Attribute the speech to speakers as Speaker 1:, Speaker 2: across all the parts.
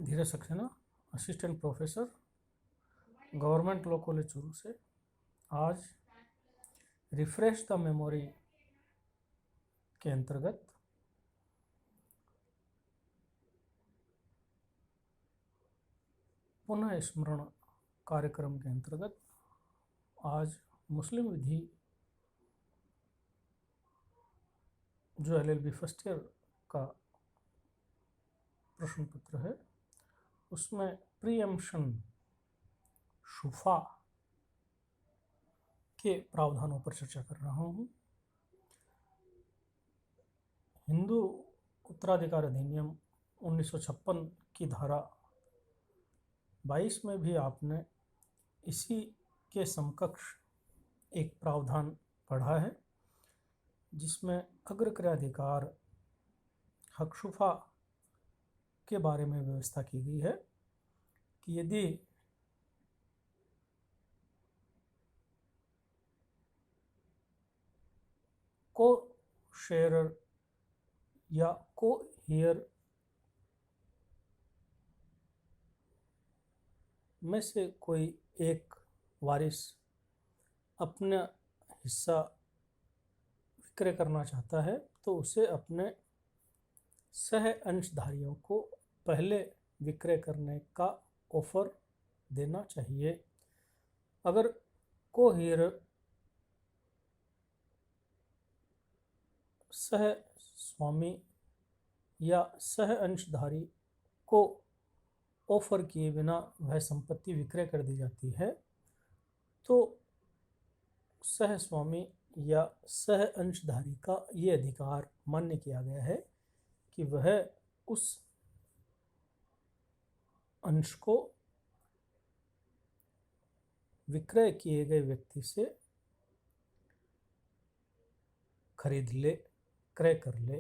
Speaker 1: धीरज Saxena, assistant professor, government law college Churu से। आज refresh the memory के अंतर्गत पुनः स्मरण कार्यक्रम के अंतर्गत आज मुस्लिम विधि जो LLB फर्स्ट ईयर का प्रश्न पत्र है उसमें प्रीएम्पशन शुफा के प्रावधानों पर चर्चा कर रहा हूँ। हिंदू उत्तराधिकार अधिनियम 1956 की धारा 22 में भी आपने इसी के समकक्ष एक प्रावधान पढ़ा है, जिसमें अग्रक्रयाधिकार हकशुफा के बारे में व्यवस्था की गई है कि यदि को शेयरर या को हेयर में से कोई एक वारिस अपना हिस्सा विक्रय करना चाहता है तो उसे अपने सह अंशधारियों को पहले विक्रय करने का ऑफर देना चाहिए। अगर को हेयर सह स्वामी या सह अंशधारी को ऑफर किए बिना वह संपत्ति विक्रय कर दी जाती है तो सह स्वामी या सह अंशधारी का ये अधिकार मान्य किया गया है कि वह उस अंश को विक्रय किए गए व्यक्ति से खरीद ले, क्रय कर ले।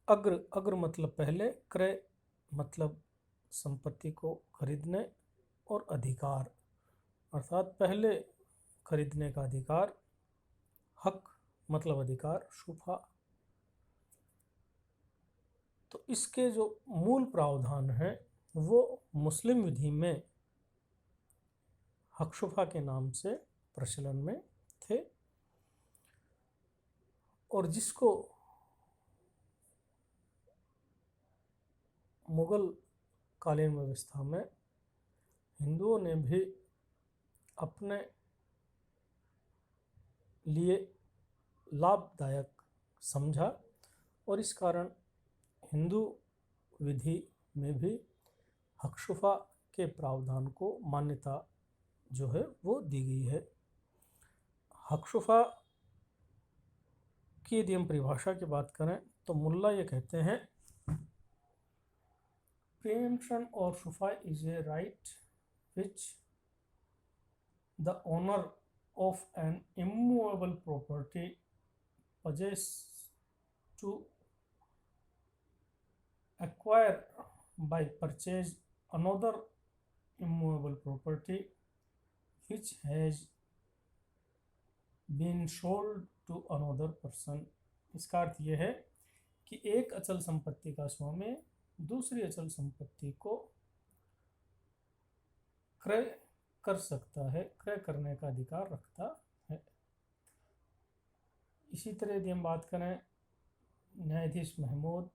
Speaker 1: अग्र मतलब पहले, क्रय मतलब संपत्ति को खरीदने और अधिकार अर्थात पहले खरीदने का अधिकार, हक मतलब अधिकार, शुफा। तो इसके जो मूल प्रावधान हैं वो मुस्लिम विधि में हकशुफा के नाम से प्रचलन में थे और जिसको मुगल कालीन व्यवस्था में हिंदुओं ने भी अपने लिए लाभदायक समझा और इस कारण हिंदू विधि में भी हकशुफा के प्रावधान को मान्यता जो है वो दी गई है। हकशुफा की यदि हम परिभाषा की बात करें तो मुल्ला ये कहते हैं, preemption or shufa is a right which the owner of an immovable property possesses to acquire by purchase another immovable property which has been sold to another person। इसका अर्थ यह है कि एक अचल संपत्ति का स्वामी दूसरी अचल संपत्ति को क्रय कर सकता है, क्रय करने का अधिकार रखता है। इसी तरह यदि हम बात करें, न्यायाधीश महमूद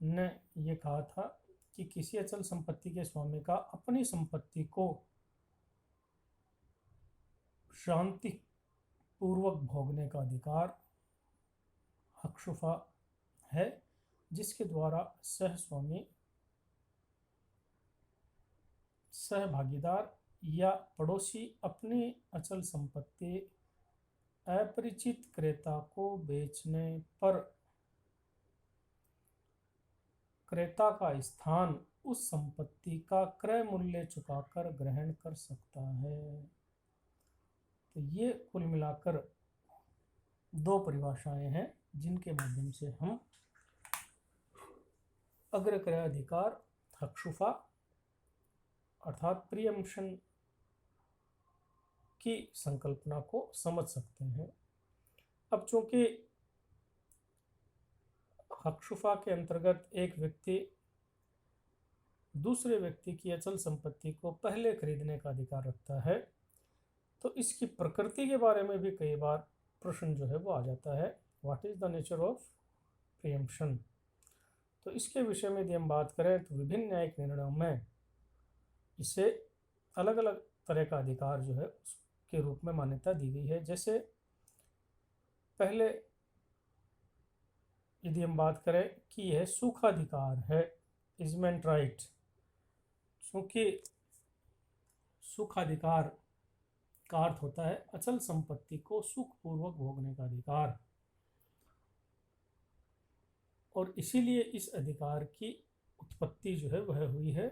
Speaker 1: ने यह कहा था कि किसी अचल संपत्ति के स्वामी का अपनी संपत्ति को शांति पूर्वक भोगने का अधिकार हकशुफा है, जिसके द्वारा सह स्वामी, सहभागीदार या पड़ोसी अपनी अचल संपत्ति अपरिचित क्रेता को बेचने पर क्रेता का स्थान उस संपत्ति का क्रय मूल्य चुकाकर ग्रहण कर सकता है। तो ये कुल मिलाकर दो परिभाषाएं हैं जिनके माध्यम से हम अग्रक्रयाधिकार हकशुफा अर्थात प्रीएम्पशन की संकल्पना को समझ सकते हैं। अब चूंकि हकशुफा के अंतर्गत एक व्यक्ति दूसरे व्यक्ति की अचल संपत्ति को पहले खरीदने का अधिकार रखता है। तो इसकी प्रकृति के बारे में भी कई बार प्रश्न जो है वो आ जाता है, what is the nature of preemption. तो इसके विषय में यदि हम बात करें तो विभिन्न न्यायिक निर्णयों में इसे अलग अलग तरह का अधिकार जो है उसके रूप में मान्यता दी गई है। जैसे पहले यदि हम बात करें कि यह सुखाधिकार है, इजमेंट राइट, क्योंकि सुखाधिकार का अर्थ होता है अचल संपत्ति को सुखपूर्वक भोगने का अधिकार, और इसीलिए इस अधिकार की उत्पत्ति जो है वह हुई है।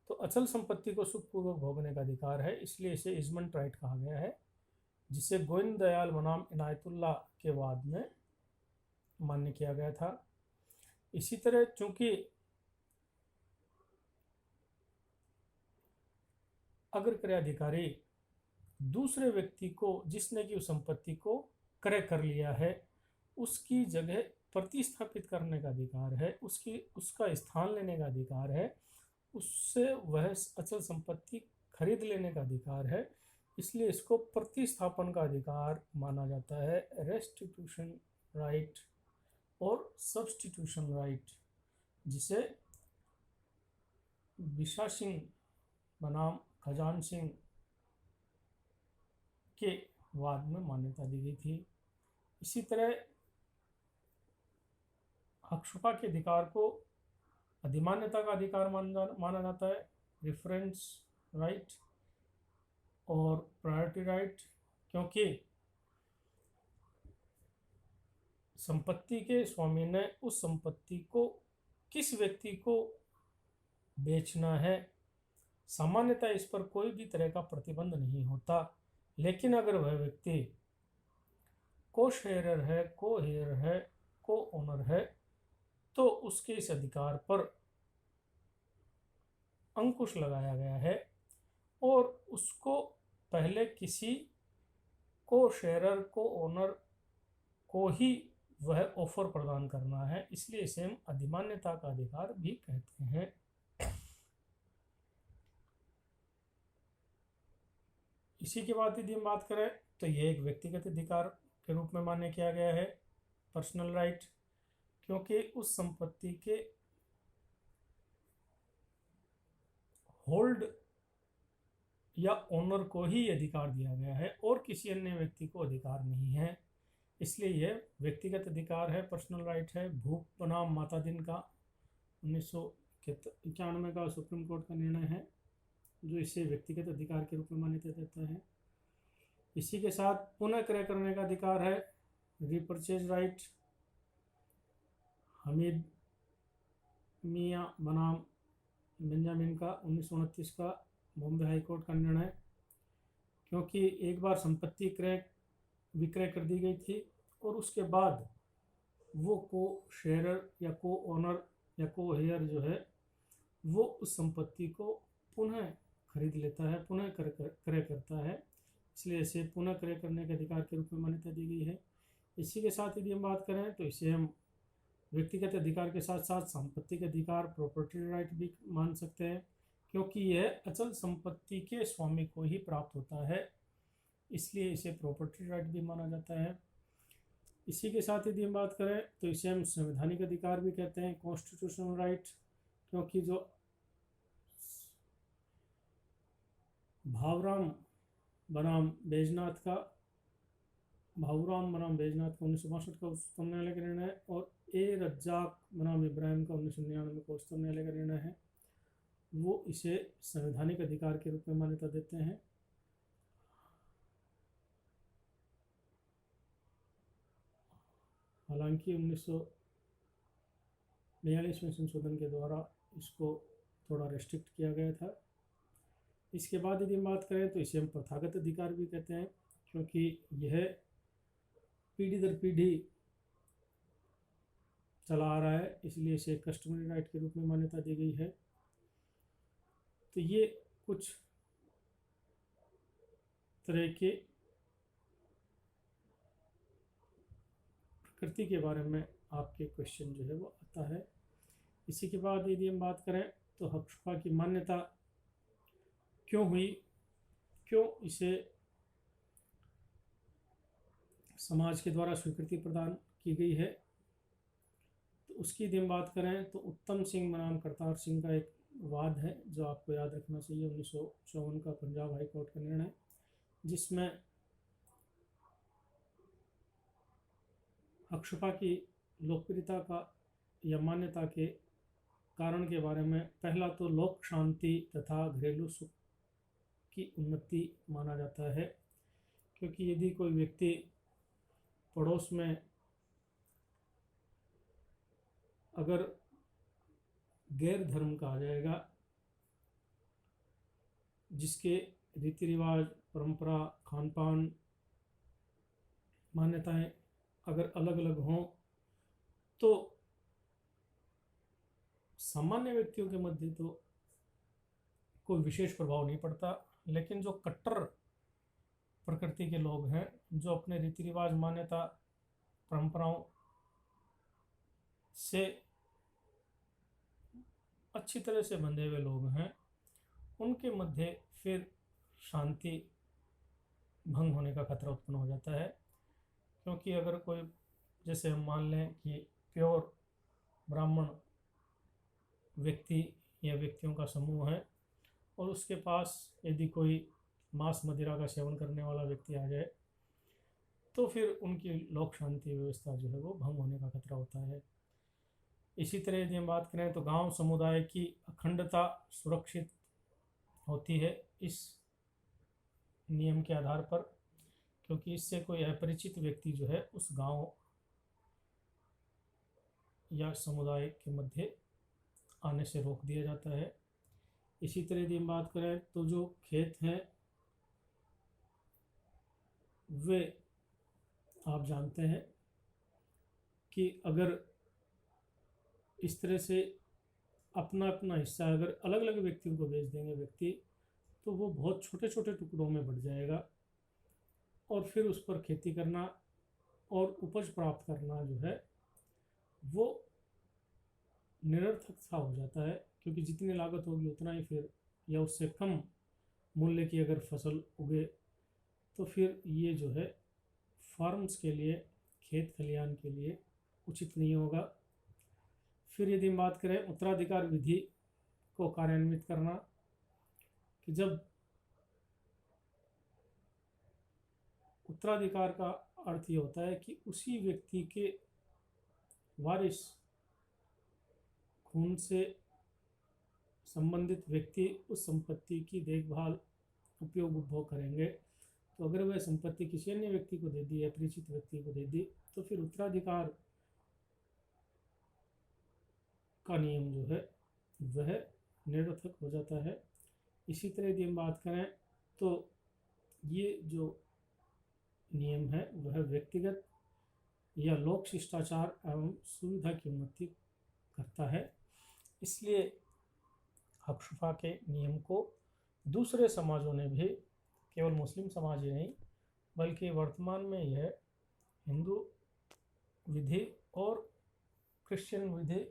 Speaker 1: तो अचल संपत्ति को सुखपूर्वक भोगने का अधिकार है, इसलिए इसे इजमेंट राइट कहा गया है, जिसे गोविंद दयाल बनाम इनायतुल्लाह के वाद में मान्य किया गया था। इसी तरह चूंकि अगर क्रय अधिकारी दूसरे व्यक्ति को जिसने की उस संपत्ति को क्रय कर लिया है उसकी जगह प्रतिस्थापित करने का अधिकार है, उसका स्थान लेने का अधिकार है, उससे वह अचल संपत्ति खरीद लेने का अधिकार है, इसलिए इसको प्रतिस्थापन का अधिकार माना जाता है, रेस्टिट्यूशन राइट और सब्स्टिट्यूशन राइट, जिसे बिशा सिंह बनाम खजान सिंह के वाद में मान्यता दी गई थी। इसी तरह हकशुपा के अधिकार को अधिमान्यता का अधिकार माना जाता है, रिफरेंस राइट और प्रायोरिटी राइट, क्योंकि संपत्ति के स्वामी ने उस संपत्ति को किस व्यक्ति को बेचना है, सामान्यतः इस पर कोई भी तरह का प्रतिबंध नहीं होता, लेकिन अगर वह व्यक्ति को शेयरर है, को हेयर है, को ओनर है, तो उसके इस अधिकार पर अंकुश लगाया गया है और उसको पहले किसी को शेयरर को ओनर को ही वह ऑफर प्रदान करना है, इसलिए इसे हम अधिमान्यता का अधिकार भी कहते हैं। इसी के बाद यदि हम बात करें तो यह एक व्यक्तिगत अधिकार के रूप में मान्य किया गया है, पर्सनल राइट, क्योंकि उस संपत्ति के होल्ड या ओनर को ही अधिकार दिया गया है और किसी अन्य व्यक्ति को अधिकार नहीं है, इसलिए यह व्यक्तिगत अधिकार है, पर्सनल राइट है। भूप बनाम माता दिन का 1991 का सुप्रीम कोर्ट का निर्णय है जो इसे व्यक्तिगत अधिकार के रूप में मान्यता देता है। इसी के साथ पुनः क्रय करने का अधिकार है, रिपर्चेज राइट, हमीद मियां बनाम बेंजामिन का 1929 का बॉम्बे हाई कोर्ट का निर्णय, क्योंकि एक बार संपत्ति विक्रय कर दी गई थी और उसके बाद वो को शेयरर या को ओनर या को हेयर जो है वो उस संपत्ति को पुनः खरीद लेता है, पुनः क्रय करता है, इसलिए इसे पुनः क्रय करने के अधिकार के रूप में मान्यता दी गई है। इसी के साथ यदि हम बात करें तो इसे हम व्यक्तिगत अधिकार के साथ साथ संपत्ति के अधिकार, प्रॉपर्टी राइट भी मान सकते हैं, क्योंकि यह अचल संपत्ति के स्वामी को ही प्राप्त होता है, इसलिए इसे प्रॉपर्टी राइट भी माना जाता है। इसी के साथ यदि हम बात करें तो इसे हम संवैधानिक अधिकार भी कहते हैं, कॉन्स्टिट्यूशनल राइट, क्योंकि जो भावराम बनाम बैजनाथ का 1962 का उच्चतम न्यायालय का निर्णय और ए रज्जाक बनाम इब्राहिम का 1999 का उच्चतम न्यायालय का निर्णय है, वो इसे संवैधानिक अधिकार के रूप में मान्यता देते हैं। हालांकि 1942 में संशोधन के द्वारा इसको थोड़ा रेस्ट्रिक्ट किया गया था। इसके बाद यदि हम बात करें तो इसे हम प्रथागत अधिकार भी कहते हैं, क्योंकि यह पीढ़ी दर पीढ़ी चला आ रहा है, इसलिए इसे कस्टमरी राइट के रूप में मान्यता दी गई है। तो ये कुछ तरह के प्रकृति के बारे में आपके क्वेश्चन जो है वो आता है। इसी के बाद यदि हम बात करें तो हकशुफा की मान्यता क्यों हुई, क्यों इसे समाज के द्वारा स्वीकृति प्रदान की गई है, तो उसकी यदि हम बात करें तो उत्तम सिंह बनाम करतार सिंह का एक वाद है जो आपको याद रखना चाहिए। 1954 का पंजाब हाई कोर्ट का निर्णय, जिसमें हकशुफा की लोकप्रियता का या मान्यता के कारण के बारे में पहला तो लोक शांति तथा घरेलू सुख की उन्नति माना जाता है, क्योंकि यदि कोई व्यक्ति पड़ोस में अगर गैर धर्म का आ जाएगा, जिसके रीति रिवाज, परंपरा, खान पान, मान्यताएं अगर अलग अलग हों, तो सामान्य व्यक्तियों के मध्य तो कोई विशेष प्रभाव नहीं पड़ता, लेकिन जो कट्टर प्रकृति के लोग हैं, जो अपने रीति रिवाज, मान्यता, परंपराओं से अच्छी तरह से बंधे हुए लोग हैं, उनके मध्य फिर शांति भंग होने का खतरा उत्पन्न हो जाता है। क्योंकि अगर कोई, जैसे हम मान लें कि प्योर ब्राह्मण व्यक्ति या व्यक्तियों का समूह है, और उसके पास यदि कोई मांस मदिरा का सेवन करने वाला व्यक्ति आ जाए, तो फिर उनकी लोक शांति व्यवस्था जो है वो भंग होने का खतरा होता है। इसी तरह यदि हम बात करें तो गांव समुदाय की अखंडता सुरक्षित होती है इस नियम के आधार पर, क्योंकि इससे कोई अपरिचित व्यक्ति जो है उस गांव या समुदाय के मध्य आने से रोक दिया जाता है। इसी तरह यदि हम बात करें तो जो खेत हैं वे, आप जानते हैं कि अगर इस तरह से अपना अपना हिस्सा अगर अलग अलग व्यक्तियों को बेच देंगे व्यक्ति, तो वो बहुत छोटे छोटे टुकड़ों में बढ़ जाएगा, और फिर उस पर खेती करना और उपज प्राप्त करना जो है वो निरर्थक सा हो जाता है, क्योंकि जितनी लागत होगी उतना ही फिर, या उससे कम मूल्य की अगर फसल उगे, तो फिर ये जो है फार्म्स के लिए, खेत खलिहान के लिए उचित नहीं होगा। फिर यदि हम बात करें उत्तराधिकार विधि को कार्यान्वित करना, कि जब उत्तराधिकार का अर्थ ये होता है कि उसी व्यक्ति के वारिस, खून से संबंधित व्यक्ति उस संपत्ति की देखभाल, उपयोग, उपभोग करेंगे। तो अगर वह संपत्ति किसी अन्य व्यक्ति को दे दी, अपरिचित व्यक्ति को दे दी, तो फिर उत्तराधिकार का नियम जो है वह निरर्थक हो जाता है। इसी तरह यदि हम बात करें तो ये जो नियम है वह व्यक्तिगत या लोक शिष्टाचार एवं सुविधा की उन्नति करता है। इसलिए हकशुफा के नियम को दूसरे समाजों ने भी, केवल मुस्लिम समाज ही नहीं बल्कि वर्तमान में यह हिंदू विधि और क्रिश्चियन विधि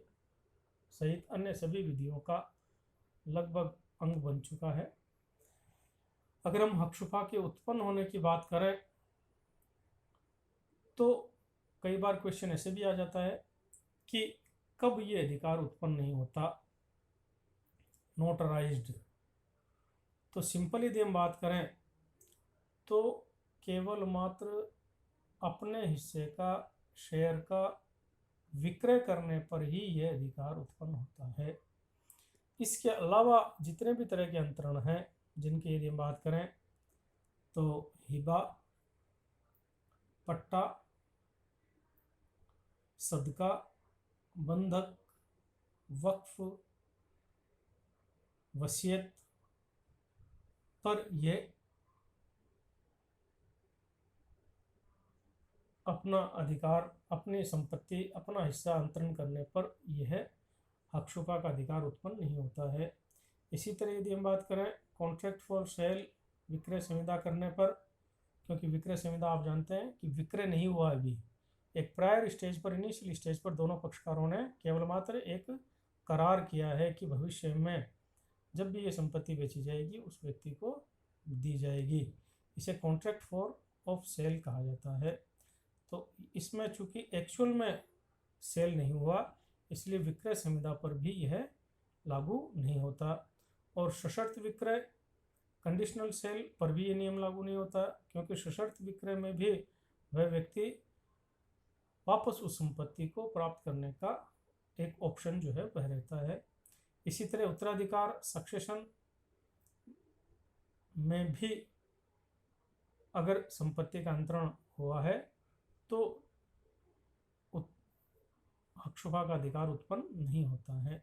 Speaker 1: सहित अन्य सभी विधियों का लगभग अंग बन चुका है। अगर हम हकशुफा के उत्पन्न होने की बात करें तो कई बार क्वेश्चन ऐसे भी आ जाता है कि कब ये अधिकार उत्पन्न नहीं होता, नोटराइज्ड। तो सिंपल यदि हम बात करें तो केवल मात्र अपने हिस्से का, शेयर का विक्रय करने पर ही यह अधिकार उत्पन्न होता है। इसके अलावा जितने भी तरह के अंतरण हैं, जिनकी यदि हम बात करें तो हिबा, पट्टा, सदका, बंधक, वक्फ, वसीयत पर यह अपना अधिकार, अपनी संपत्ति, अपना हिस्सा अंतरण करने पर यह हकशुफा का अधिकार उत्पन्न नहीं होता है। इसी तरह यदि हम बात करें कॉन्ट्रैक्ट फॉर सेल, विक्रय संविदा करने पर, क्योंकि विक्रय संविदा आप जानते हैं कि विक्रय नहीं हुआ अभी, एक प्रायर स्टेज पर, इनिशियल स्टेज पर दोनों पक्षकारों ने केवल मात्र एक करार किया है कि भविष्य में जब भी ये संपत्ति बेची जाएगी उस व्यक्ति को दी जाएगी। इसे कॉन्ट्रैक्ट फॉर ऑफ सेल कहा जाता है। तो इसमें चूंकि एक्चुअल में सेल नहीं हुआ, इसलिए विक्रय संविदा पर भी यह लागू नहीं होता। और सशर्त विक्रय कंडीशनल सेल पर भी ये नियम लागू नहीं होता, क्योंकि सशर्त विक्रय में भी वह व्यक्ति वापस उस संपत्ति को प्राप्त करने का एक ऑप्शन जो है वह रहता है। इसी तरह उत्तराधिकार सक्सेशन में भी अगर संपत्ति का अंतरण हुआ है तो हकशुफा का अधिकार उत्पन्न नहीं होता है।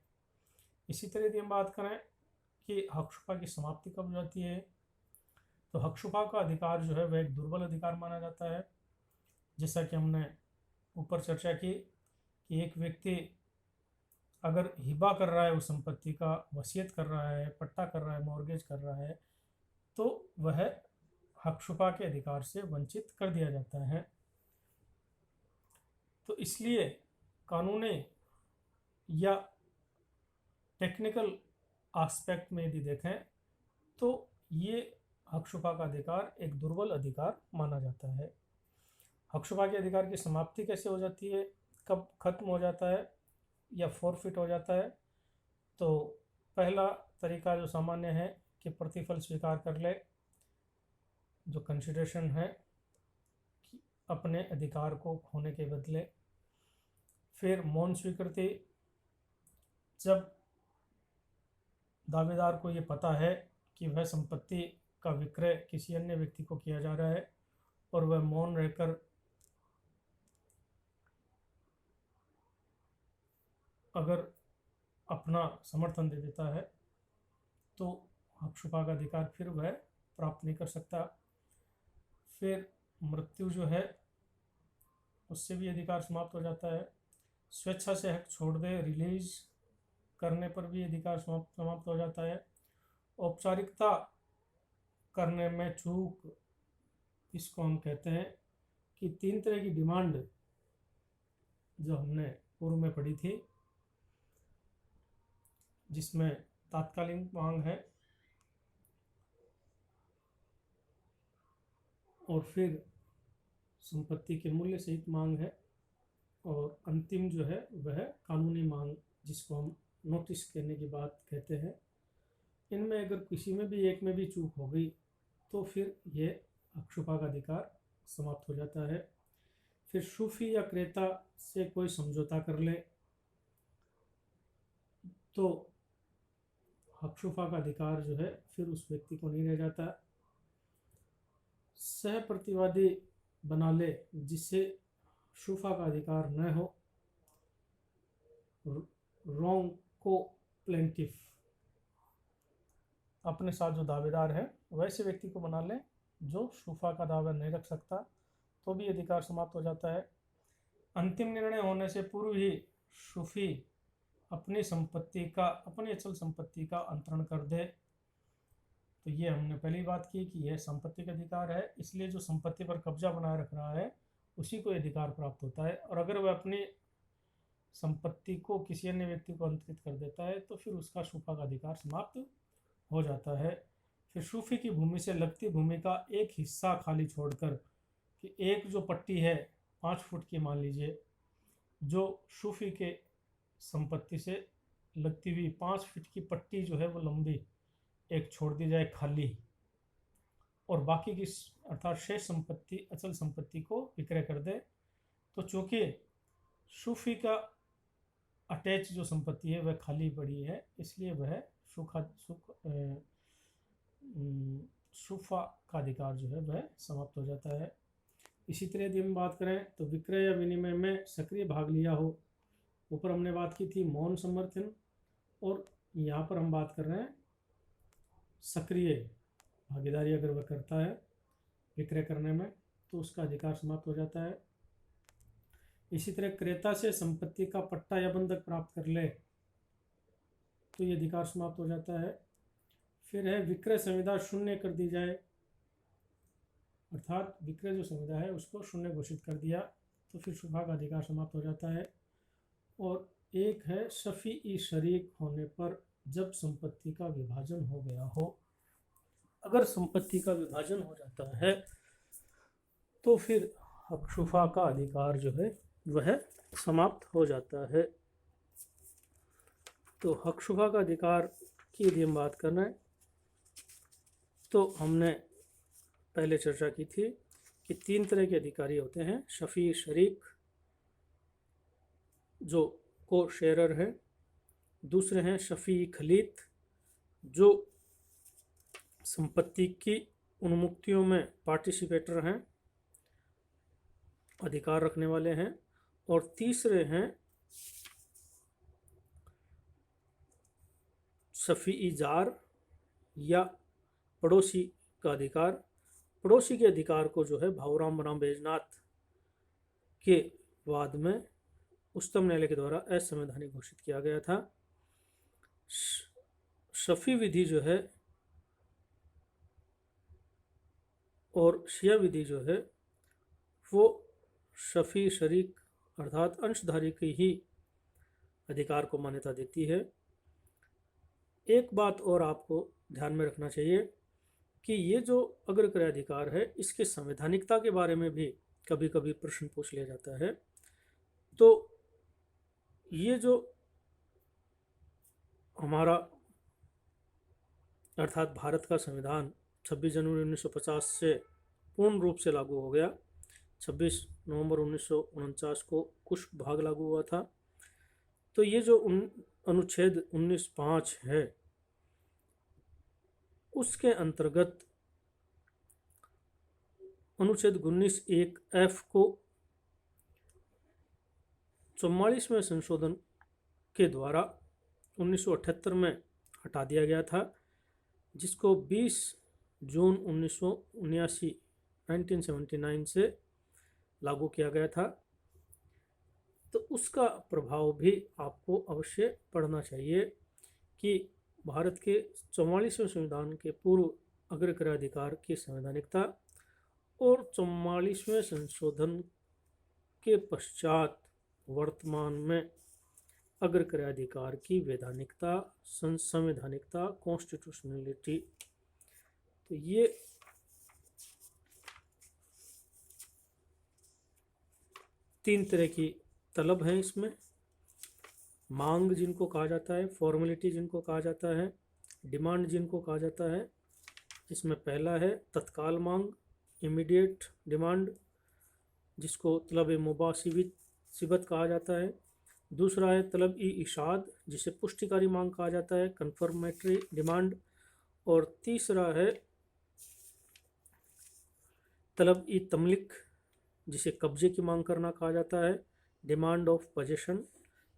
Speaker 1: इसी तरह यदि हम बात करें कि हकशुफा की समाप्ति कब हो जाती है, तो हकशुफा का अधिकार जो है वह एक दुर्बल अधिकार माना जाता है। जैसा कि हमने ऊपर चर्चा की कि एक व्यक्ति अगर हिबा कर रहा है उस संपत्ति का, वसीयत कर रहा है, पट्टा कर रहा है, मॉर्गेज कर रहा है, तो वह हकशुफा के अधिकार से वंचित कर दिया जाता है। तो इसलिए कानूनी या टेक्निकल एस्पेक्ट में यदि देखें तो ये हकशुफा का अधिकार एक दुर्बल अधिकार माना जाता है। हकशुफा के अधिकार की समाप्ति कैसे हो जाती है, कब खत्म हो जाता है या फॉरफिट हो जाता है? तो पहला तरीका जो सामान्य है कि प्रतिफल स्वीकार कर ले, जो कंसिडरेशन है कि अपने अधिकार को खोने के बदले। फिर मौन स्वीकृति, जब दावेदार को ये पता है कि वह संपत्ति का विक्रय किसी अन्य व्यक्ति को किया जा रहा है और वह मौन रहकर अगर अपना समर्थन दे देता है तो हकशुफा का अधिकार फिर वह प्राप्त नहीं कर सकता। फिर मृत्यु जो है उससे भी अधिकार समाप्त हो जाता है। स्वेच्छा से हक छोड़ दे, रिलीज करने पर भी अधिकार समाप्त हो जाता है। औपचारिकता करने में चूक, इसको हम कहते हैं कि 3 तरह की डिमांड जो हमने पूर्व में पढ़ी थी, जिसमें तात्कालिक मांग है और फिर संपत्ति के मूल्य सहित मांग है और अंतिम जो है वह कानूनी मांग, जिसको हम नोटिस करने की बात कहते हैं। इनमें अगर किसी में भी एक में भी चूक हो गई तो फिर ये हकशुफा का अधिकार समाप्त हो जाता है। फिर सूफी या क्रेता से कोई समझौता कर ले तो हकशुफा का अधिकार जो है फिर उस व्यक्ति को नहीं रह जाता। सह प्रतिवादी बना ले जिससे शुफा का अधिकार न हो। रॉन्ग को प्लेंटिफ, अपने साथ जो दावेदार है वैसे व्यक्ति को बना ले जो शुफा का दावा नहीं रख सकता, तो भी अधिकार समाप्त हो जाता है। अंतिम निर्णय होने से पूर्व ही शुफी अपनी संपत्ति का, अपनी अचल संपत्ति का अंतरण कर दे, तो ये हमने पहली बात की कि यह संपत्ति का अधिकार है। इसलिए जो संपत्ति पर कब्जा बनाए रख रहा है उसी को अधिकार प्राप्त होता है। और अगर वह अपनी संपत्ति को किसी अन्य व्यक्ति को अंतरित कर देता है तो फिर उसका शुफा का अधिकार समाप्त हो जाता है। फिर सूफी की भूमि से लगती भूमि का एक हिस्सा खाली छोड़कर, कि एक जो पट्टी है 5 फुट की मान लीजिए, जो सूफी के संपत्ति से लगती हुई 5 फीट की पट्टी जो है वो लंबी एक छोड़ दी जाए खाली, और बाकी की अर्थात शेष संपत्ति, अचल संपत्ति को विक्रय कर दे। तो चूंकि सूफी का अटैच जो संपत्ति है वह खाली पड़ी है, इसलिए वह सूफा का अधिकार जो है वह समाप्त हो जाता है। इसी तरह यदि हम बात करें तो विक्रय या विनिमय में सक्रिय भाग लिया हो, ऊपर हमने बात की थी मौन समर्थन, और यहाँ पर हम बात कर रहे हैं सक्रिय भागीदारी अगर वह करता है विक्रय करने में तो उसका अधिकार समाप्त हो जाता है। इसी तरह क्रेता से संपत्ति का पट्टा या बंधक प्राप्त कर ले तो ये अधिकार समाप्त हो जाता है। फिर है विक्रय संविदा शून्य कर दी जाए, अर्थात विक्रय जो संविदा है उसको शून्य घोषित कर दिया तो फिर शुफा का अधिकार समाप्त हो जाता है। और एक है शफी शरीक होने पर जब संपत्ति का विभाजन हो गया हो। अगर संपत्ति का विभाजन हो जाता है तो फिर हक शुफा का अधिकार जो है वह समाप्त हो जाता है। तो हक शुफा का अधिकार की यदि हम बात करना है तो हमने पहले चर्चा की थी कि 3 तरह के अधिकारी होते हैं। शफी शरीक जो को शेयरर है, दूसरे हैं शफी खलीत जो संपत्ति की उन्मुक्तियों में पार्टिसिपेटर हैं, अधिकार रखने वाले हैं, और तीसरे हैं शफी जार या पड़ोसी का अधिकार। पड़ोसी के अधिकार को जो है भाऊराम बनाम बैजनाथ के वाद में उच्चतम न्यायालय के द्वारा असंवैधानिक घोषित किया गया था। शफी विधि जो है और शिया विधि जो है वो शफी शरीक अर्थात अंशधारी के ही अधिकार को मान्यता देती है। एक बात और आपको ध्यान में रखना चाहिए कि ये जो अग्रक्रय अधिकार है इसके संवैधानिकता के बारे में भी कभी कभी प्रश्न पूछ लिया जाता है। तो ये जो हमारा अर्थात भारत का संविधान 26 जनवरी 1950 से पूर्ण रूप से लागू हो गया। 26 नवंबर 1949 को कुछ भाग लागू हुआ था। तो ये जो अनुच्छेद 19(5) है उसके अंतर्गत अनुच्छेद 19(1)(f) को 44वें संशोधन के द्वारा 1978 में हटा दिया गया था, जिसको 20 जून 1979 से लागू किया गया था। तो उसका प्रभाव भी आपको अवश्य पढ़ना चाहिए कि भारत के 44वें संविधान के पूर्व अग्रक्रय अधिकार की संवैधानिकता और 44वें संशोधन के पश्चात वर्तमान में अग्रक्रय अधिकार की वैधानिकता, संवैधानिकता, कॉन्स्टिट्यूशनलिटी। तो ये तीन तरह की तलब है इसमें। मांग जिनको कहा जाता है, फॉर्मेलिटी जिनको कहा जाता है, डिमांड जिनको कहा जाता है। इसमें पहला है तत्काल मांग, इमीडिएट डिमांड, जिसको तलब मुबाशिबत कहा जाता है। दूसरा है तलब ई इशाद, जिसे पुष्टिकारी मांग कहा जाता है, कन्फर्मेटरी डिमांड। और तीसरा है तलब ई तमलिक, जिसे कब्जे की मांग करना कहा जाता है, डिमांड ऑफ पोजेशन।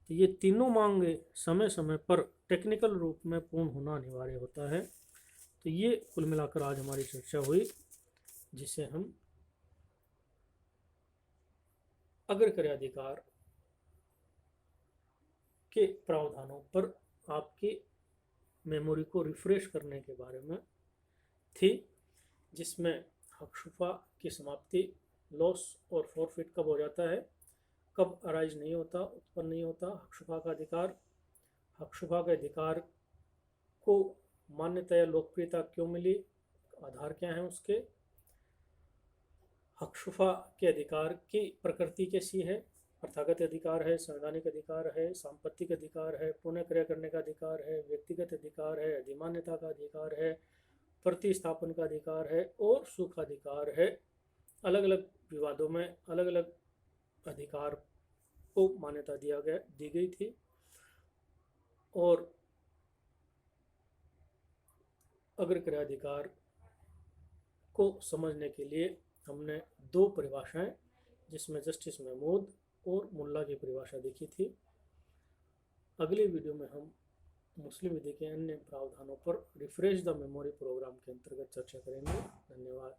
Speaker 1: तो ये तीनों मांगे समय समय पर टेक्निकल रूप में पूर्ण होना अनिवार्य होता है। तो ये कुल मिलाकर आज हमारी चर्चा हुई, जिसे हम अग्रक्रय अधिकार के प्रावधानों पर आपकी मेमोरी को रिफ्रेश करने के बारे में थी, जिसमें हक शुफा की समाप्ति, लॉस और फॉरफिट कब हो जाता है, कब अराइज नहीं होता, उत्पन्न नहीं होता हक शुफा का अधिकार, हक शुफा के अधिकार को मान्यता या लोकप्रियता क्यों मिली, आधार क्या है उसके, हक शुफा के अधिकार की प्रकृति कैसी है, प्रथागत अधिकार है, संवैधानिक अधिकार है, सांपत्तिक अधिकार है, पुनः क्रय करने का अधिकार है, व्यक्तिगत अधिकार है, अधिमान्यता का अधिकार है, प्रतिस्थापन का अधिकार है और सुखाधिकार है। अलग अलग विवादों में अलग अलग अधिकार को मान्यता दी गई थी। और अग्रक्रय अधिकार को समझने के लिए हमने 2 परिभाषाएं, जिसमें जस्टिस महमूद और मुल्ला की परिभाषा देखी थी। अगले वीडियो में हम मुस्लिम विधि के अन्य प्रावधानों पर रिफ्रेश द मेमोरी प्रोग्राम के अंतर्गत चर्चा करेंगे। धन्यवाद।